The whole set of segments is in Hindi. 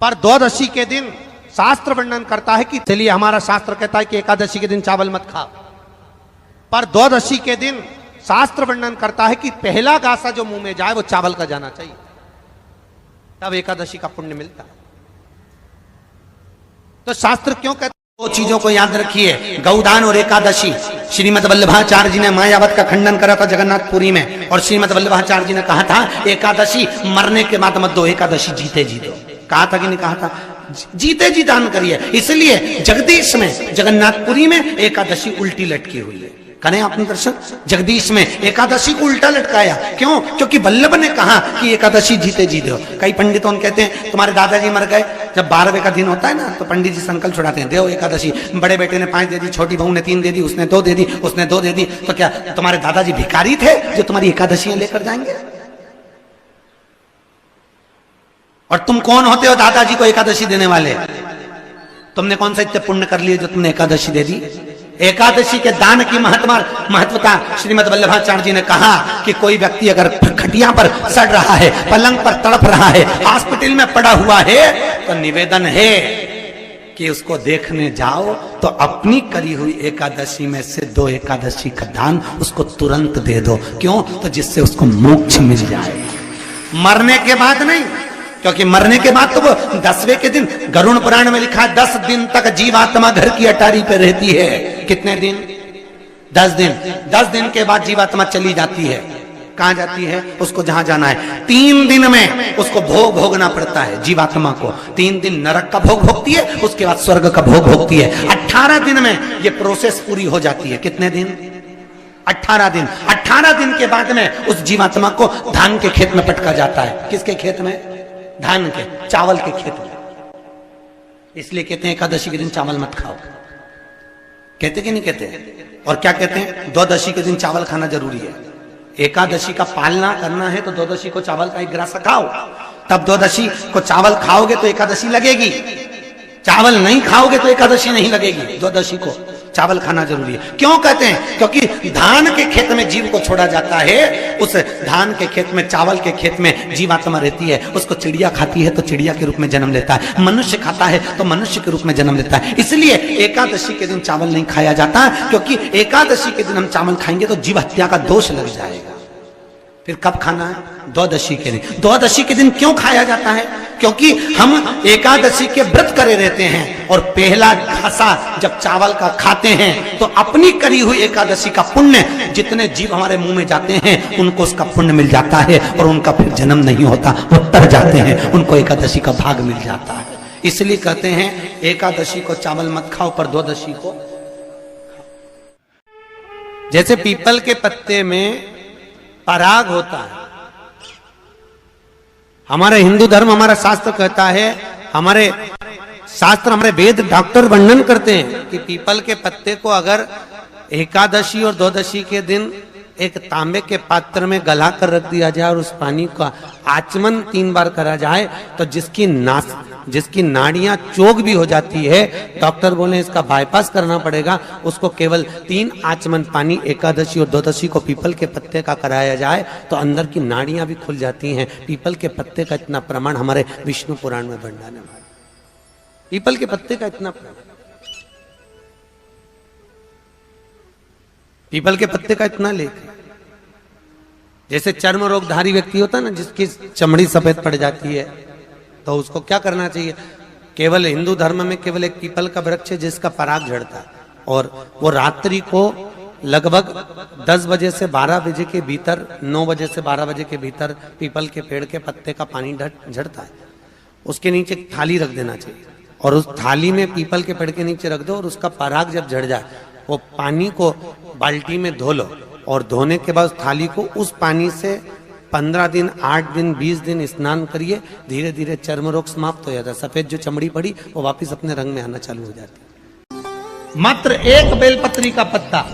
पर द्वादशी के दिन शास्त्र वर्णन करता है कि चलिए हमारा शास्त्र कहता है कि एकादशी के दिन चावल मत खाओ, पर द्वादशी के दिन शास्त्र वर्णन करता है कि पहला गासा जो मुंह में जाए वो चावल का जाना चाहिए, तब एकादशी का पुण्य मिलता है। तो शास्त्र क्यों कहते हैं? दो चीजों को याद रखिए, गौदान और एकादशी। श्रीमद् वल्लभाचार्य जी ने मायावत का खंडन करा था जगन्नाथपुरी में, और श्रीमद् वल्लभाचार्य जी ने कहा था एकादशी मरने के बाद मत दो, एकादशी जीते जी दो। कहा था कि नहीं कहा था? जीते जी दान करिए। इसलिए जगदीश में जगन्नाथपुरी में एकादशी उल्टी लटकी हुई है। करें आपने दर्शन, जगदीश में एकादशी को उल्टा लटकाया। क्यों? क्योंकि वल्लभ ने कहा कि एकादशी जीते जी दो। कई पंडितों कहते हैं तुम्हारे दादाजी मर गए, जब 12वें का दिन होता है ना तो पंडित जी संकल्प छुड़ाते हैं, देव एकादशी। बड़े बेटे ने 5 दे दी, छोटी बहू ने 3 दे दी, उसने 2 दे दी, उसने 2 दे दी। तो क्या तुम्हारे दादाजी भिखारी थे जो तुम्हारी एकादशियां लेकर जाएंगे? और तुम कौन होते हो दादाजी को एकादशी देने वाले? तुमने कौन सा इतने पुण्य कर लिए जो तुमने एकादशी दे दी? एकादशी के दान की महत्वता श्रीमद् वल्लभाचार्य जी ने कहा कि कोई व्यक्ति अगर खटिया पर सड़ रहा है, पलंग पर तड़प रहा है, हॉस्पिटल में पड़ा हुआ है, तो निवेदन है कि उसको देखने जाओ तो अपनी करी हुई एकादशी में से 2 एकादशी का दान उसको तुरंत दे दो। क्यों? तो जिससे उसको मोक्ष मिल जाए, मरने के बाद नहीं। क्योंकि मरने के बाद तो वो 10वें के दिन गरुड़ पुराण में लिखा है 10 दिन तक जीवात्मा घर की अटारी पे रहती है। कितने दिन? 10 दिन। 10 दिन के बाद जीवात्मा चली जाती है। कहां जाती है? उसको जहां जाना है। 3 दिन में उसको भोग भोगना पड़ता है जीवात्मा को। 3 दिन नरक का भोग भोगती है, उसके बाद स्वर्ग का भोग भोगती है। 18 दिन में ये प्रोसेस पूरी हो जाती है। कितने दिन? 18 दिन। 18 दिन के बाद में उस जीवात्मा को धान के खेत में पटका जाता है। किसके खेत में? धान के, चावल के खेत में। इसलिए कहते हैं एकादशी के दिन चावल मत खाओ। कहते कि नहीं कहते? और क्या कहते हैं? द्वादशी के दिन चावल खाना जरूरी है। एकादशी का पालना करना है तो द्वादशी को चावल का 1 ग्रास खाओ, तब द्वादशी को चावल खाओगे तो एकादशी लगेगी। चावल नहीं खाओगे तो एकादशी नहीं लगेगी। द्वादशी को चावल खाना जरूरी है। क्यों कहते हैं? क्योंकि धान के खेत में जीव को छोड़ा जाता है, उस धान के खेत में, चावल के खेत में जीवात्मा रहती है। उसको चिड़िया खाती है तो चिड़िया के रूप में जन्म लेता है, मनुष्य खाता है तो मनुष्य के रूप में जन्म लेता है। इसलिए एकादशी के दिन चावल नहीं खाया जाता, क्योंकि एकादशी के दिन हम चावल खाएंगे तो जीव हत्या का दोष लग जाएगा। फिर कब खाना है? द्वादशी के दिन। द्वादशी के दिन क्यों खाया जाता है? क्योंकि हम एकादशी के व्रत करे रहते हैं, और पहला घासा जब चावल का खाते हैं तो अपनी करी हुई एकादशी का पुण्य जितने जीव हमारे मुंह में जाते हैं उनको उसका पुण्य मिल जाता है, और उनका फिर जन्म नहीं होता, वो तर जाते हैं, उनको एकादशी का भाग मिल जाता है। इसलिए कहते हैं एकादशी को चावल मत खाओ, पर द्वादशी को। जैसे पीपल के पत्ते में पराग होता है, हमारे हिंदू धर्म, हमारा शास्त्र कहता है, हमारे शास्त्र, हमारे वेद डॉक्टर वर्णन करते हैं कि पीपल के पत्ते को अगर एकादशी और द्वादशी के दिन एक तांबे के पात्र में गला कर रख दिया जाए और उस पानी का आचमन 3 बार करा जाए तो जिसकी नाड़ियां चोक भी हो जाती है, डॉक्टर बोले इसका बाईपास करना पड़ेगा, उसको केवल 3 आचमन पानी एकादशी और द्वादशी को पीपल के पत्ते का कराया जाए तो अंदर की नाड़ियां भी खुल जाती हैं। पीपल के पत्ते का इतना प्रमाण हमारे विष्णु पुराण में वर्णन है। पीपल के पत्ते का इतना प्रमाण, पीपल के पत्ते का इतना लेख। जैसे चर्म रोगधारी व्यक्ति होता है ना, जिसकी चमड़ी सफेद पड़ जाती है, तो उसको क्या करना चाहिए? केवल हिंदू धर्म में केवल एक पीपल का वृक्ष है जिसका पराग झड़ता है, और वो रात्रि को लगभग 10 बजे से 12 बजे के भीतर, 9 बजे से 12 बजे के भीतर पीपल के पेड़ के पत्ते का पानी झड़ता है। उसके नीचे एक थाली रख देना चाहिए, और उस थाली में पीपल के पेड़ के नीचे रख दो, और उसका पराग जब झड़ जाए वो पानी को बाल्टी में धो लो, और धोने के बाद थाली को उस पानी से 15 दिन, 8 दिन, 20 दिन स्नान करिए। धीरे धीरे चर्म रोग समाप्त हो जाता है। सफेद जो चमड़ी पड़ी वो वापस अपने रंग में आना चालू हो जाती है। मात्र एक बेलपत्री का पत्ता,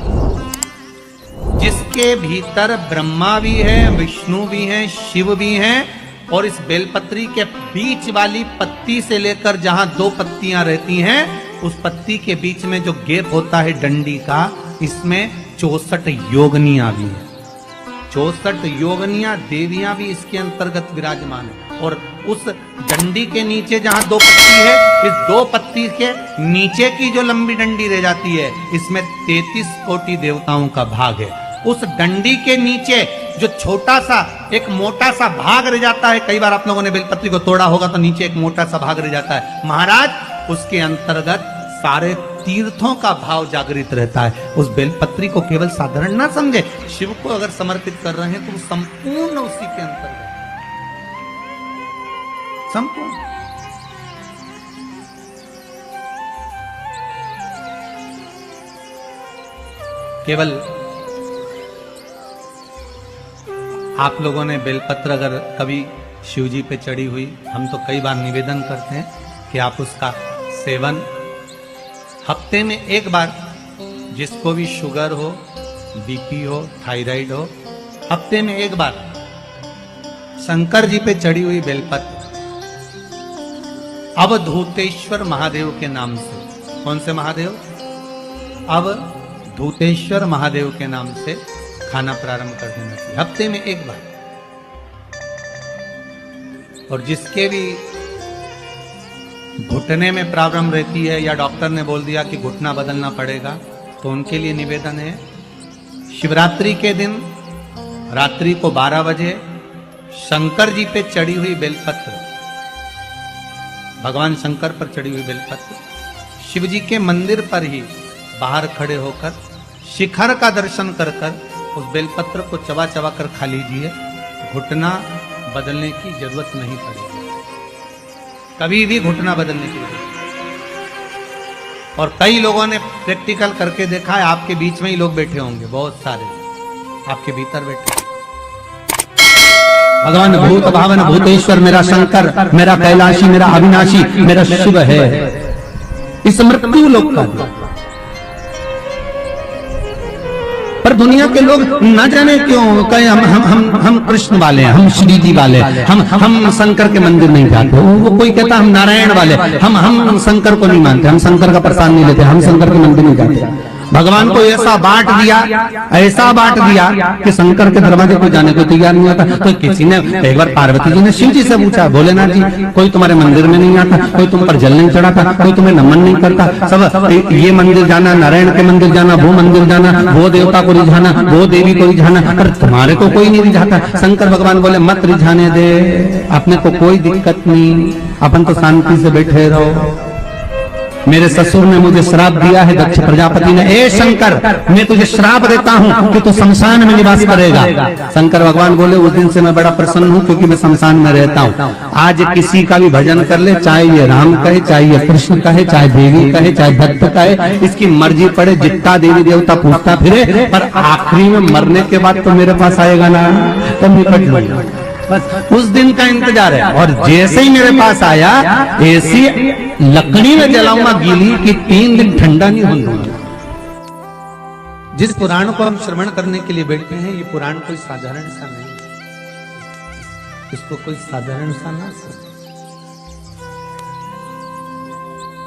जिसके भीतर ब्रह्मा भी है, विष्णु भी है, शिव भी है, और इस बेलपत्री के बीच वाली पत्ती से लेकर जहां 2 पत्तियां रहती हैं, उस पत्ती के बीच में जो गैप होता है डंडी का, इसमें 64 योगनियां भी है। 64 योगनियां, देवियां भी इसके अंतर्गत विराजमान है। और उस डंडी के नीचे जहां 2 पत्ती है, इस 2 पत्ती के नीचे की जो लंबी डंडी रह जाती है, इसमें 33 कोटि देवताओं का भाग है। उस डंडी के नीचे जो छोटा सा एक मोटा सा भाग रह जाता है, कई बार आप लोगों ने बेलपत्री को तोड़ा होगा तो नीचे एक मोटा सा भाग रह जाता है महाराज, उसके अंतर्गत सारे तीर्थों का भाव जागृत रहता है। उस बेलपत्री को केवल साधारण ना समझे, शिव को अगर समर्पित कर रहे हैं तो संपूर्ण उसी के अंतर्गत, संपूर्ण। केवल आप लोगों ने बेलपत्र अगर कभी शिव जी पे चढ़ी हुई, हम तो कई बार निवेदन करते हैं कि आप उसका सेवन हफ्ते में एक बार, जिसको भी शुगर हो, बीपी हो, थायराइड हो, हफ्ते में एक बार शंकर जी पे चढ़ी हुई बेलपत्र अवधूतेश्वर महादेव के नाम से, कौन से महादेव? अवधूतेश्वर महादेव के नाम से खाना प्रारंभ कर देना चाहिए हफ्ते में एक बार। और जिसके भी घुटने में प्रॉब्लम रहती है या डॉक्टर ने बोल दिया कि घुटना बदलना पड़ेगा, तो उनके लिए निवेदन है, शिवरात्रि के दिन रात्रि को 12 बजे शंकर जी पे चढ़ी हुई बेलपत्र, भगवान शंकर पर चढ़ी हुई बेलपत्र, शिव जी के मंदिर पर ही बाहर खड़े होकर शिखर का दर्शन कर कर उस बेलपत्र को चबा चबा कर खा लीजिए। घुटना बदलने की जरूरत नहीं पड़ेगी, कभी भी घुटना बदलने की जरूरत। और कई लोगों ने प्रैक्टिकल करके देखा है, आपके बीच में ही लोग बैठे होंगे, बहुत सारे आपके भीतर बैठे। भगवान भूत भावन भूतेश्वर मेरा शंकर, मेरा कैलाशी, मेरा अविनाशी, मेरा शिव है, इस मृत्यु लोक का। पर दुनिया के लोग न जाने क्यों कहे हम कृष्ण वाले हैं, हम श्री जी वाले, हम शंकर के मंदिर नहीं जाते। वो कोई कहता हम नारायण वाले, हम शंकर को नहीं मानते, हम शंकर का प्रसाद नहीं लेते, हम शंकर के मंदिर नहीं जाते। भगवान को ऐसा बांट दिया, ऐसा बांट दिया कि शंकर के दरवाजे को जाने को तैयार नहीं आता। तो किसी ने एक बार पार्वती जी ने शिव जी से पूछा, भोलेनाथ जी कोई तुम्हारे मंदिर में नहीं आता, कोई तुम पर जल नहीं चढ़ाता, कोई तुम्हें नमन नहीं करता, सब ये मंदिर जाना, नारायण के मंदिर जाना, वो मंदिर जाना, वो देवता को रिझाना, वो देवी को रिझाना, पर तुम्हारे को कोई नहीं रिझाता। शंकर भगवान बोले मत रिझाने दे, अपने को कोई दिक्कत नहीं, अपन तो शांति से बैठे रहो। मेरे ससुर ने मुझे श्राप दिया है, दक्ष प्रजापति ने, ए शंकर मैं तुझे श्राप देता हूँ कि तू शमशान में निवास करेगा। शंकर भगवान बोले उस दिन से मैं बड़ा प्रसन्न हूँ क्योंकि मैं शमशान में रहता हूँ। आज किसी का भी भजन कर ले, चाहे ये राम कहे, चाहे ये कृष्ण कहे, चाहे देवी कहे, चाहे भक्त कहे, इसकी मर्जी पड़े, जितना देवी देवता पूछता फिरे, पर आखिरी में मरने के बाद तो मेरे पास आएगा ना, तो निपट लूंगा। बस उस दिन का इंतजार है। और जैसे ही मेरे पास आया, ऐसी लकड़ी में जलाऊंगा गीली कि 3 दिन ठंडा नहीं होने दूंगा। जिस पुराण को हम श्रवण करने के लिए बैठे हैं, ये पुराण कोई साधारण सा नहीं, इसको कोई साधारण सा ना समझे।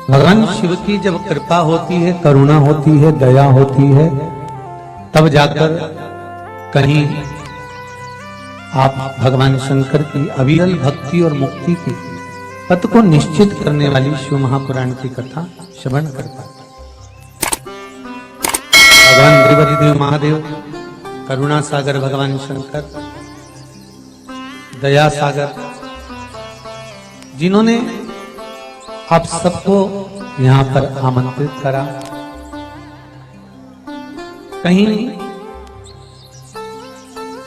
भगवान शिव की जब कृपा होती है, करुणा होती है, दया होती है, तब जाकर कहीं आप भगवान शंकर की अविरल भक्ति और मुक्ति की पथ को निश्चित करने वाली शिव महापुराण की कथा श्रवण कर पाते। भगवान त्रिवरी देव महादेव, करुणा सागर भगवान शंकर, दया सागर, जिन्होंने आप सबको यहां पर आमंत्रित करा, कहीं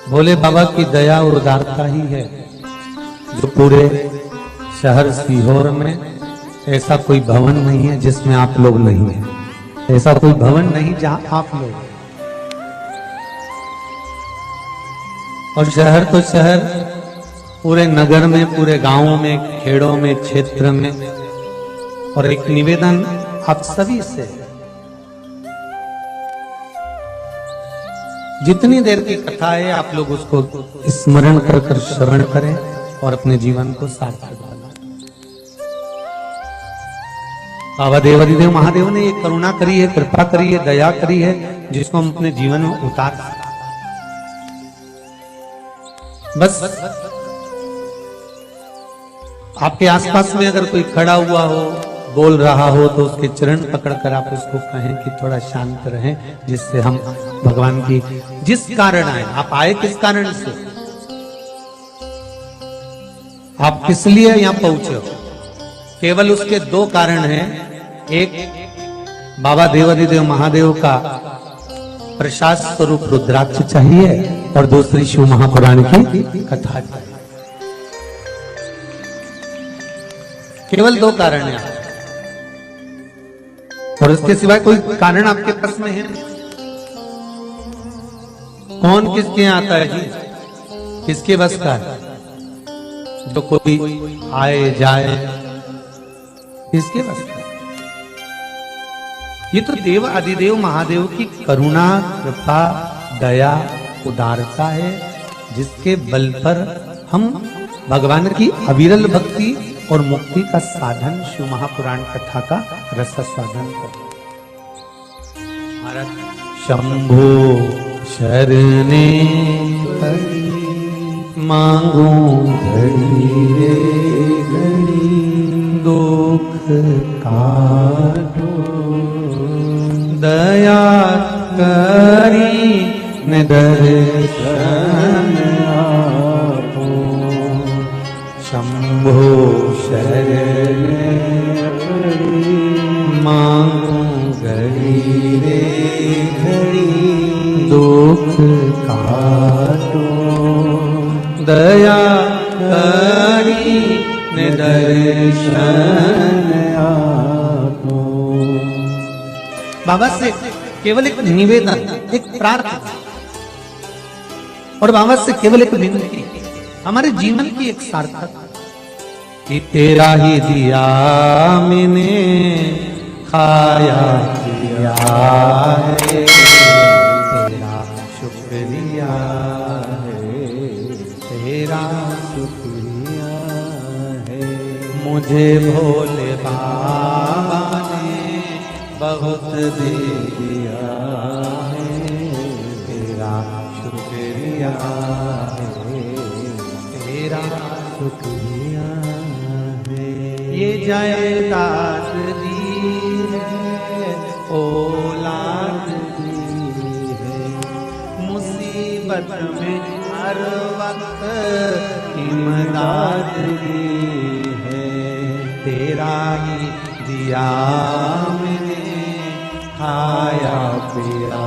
भोले बाबा की दया और उदारता ही है जो पूरे शहर सीहोर में ऐसा कोई भवन नहीं है जिसमें आप लोग नहीं हैं, ऐसा कोई भवन नहीं जहां आप लोग। और शहर तो शहर, पूरे नगर में, पूरे गांवों में, खेड़ों में, क्षेत्र में। और एक निवेदन आप सभी से, जितनी देर की कथा है आप लोग उसको स्मरण कर कर श्रवण करें और अपने जीवन को सार्थक बनाएं। बाबा देवादिदेव महादेव ने ये करुणा करी है, कृपा करी है, दया करी है, जिसको हम अपने जीवन में उतार सकते। बस आपके आसपास में अगर कोई खड़ा हुआ हो, बोल रहा हो, तो उसके चरण पकड़कर आप उसको कहें कि थोड़ा शांत रहें, जिससे हम भगवान की जिस कारण आए, आप आए किस कारण से, आप किस लिए यहां पहुंचे हो, केवल उसके दो कारण हैं। एक बाबा देवाधिदेव महादेव का प्रसाद स्वरूप रुद्राक्ष चाहिए और दूसरी शिव महापुराण की कथा चाहिए। केवल दो कारण हैं और उसके सिवाय कोई कारण आपके पास में है? कौन किसके यहाँ आता है जी? किसके बस का है? जो कोई आए जाए, किसके बस का? ये तो देव आदिदेव महादेव की करुणा, कृपा, दया, उदारता है, जिसके बल पर हम भगवान की अविरल भक्ति और मुक्ति का साधन शिव महापुराण कथा का रस साधन करते। शंभो शरणे मांगू घड़ी रे घड़ी, दुख काटो दया करी न दर्शन आपो। शंभो शरण मांगू घड़ी रे घड़ी, दुख काटो दया करी न दर्शन आपो। बाबा से केवल एक निवेदन, एक प्रार्थना और बाबा से केवल एक विनती, हमारे जीवन की एक सार्थक कि तेरा ही दिया मैंने खाया किया है, तेरा शुक्रिया है, तेरा शुक्रिया है। मुझे भोले बाबा ने बहुत दे दिया है, तेरा शुक्रिया है, तेरा शुक्रिया है। ये जायदाद दी है, औलाद दी है, मुसीबत में हर वक्त इमदाद दी है। तेरा ही दिया मैंने खाया पिया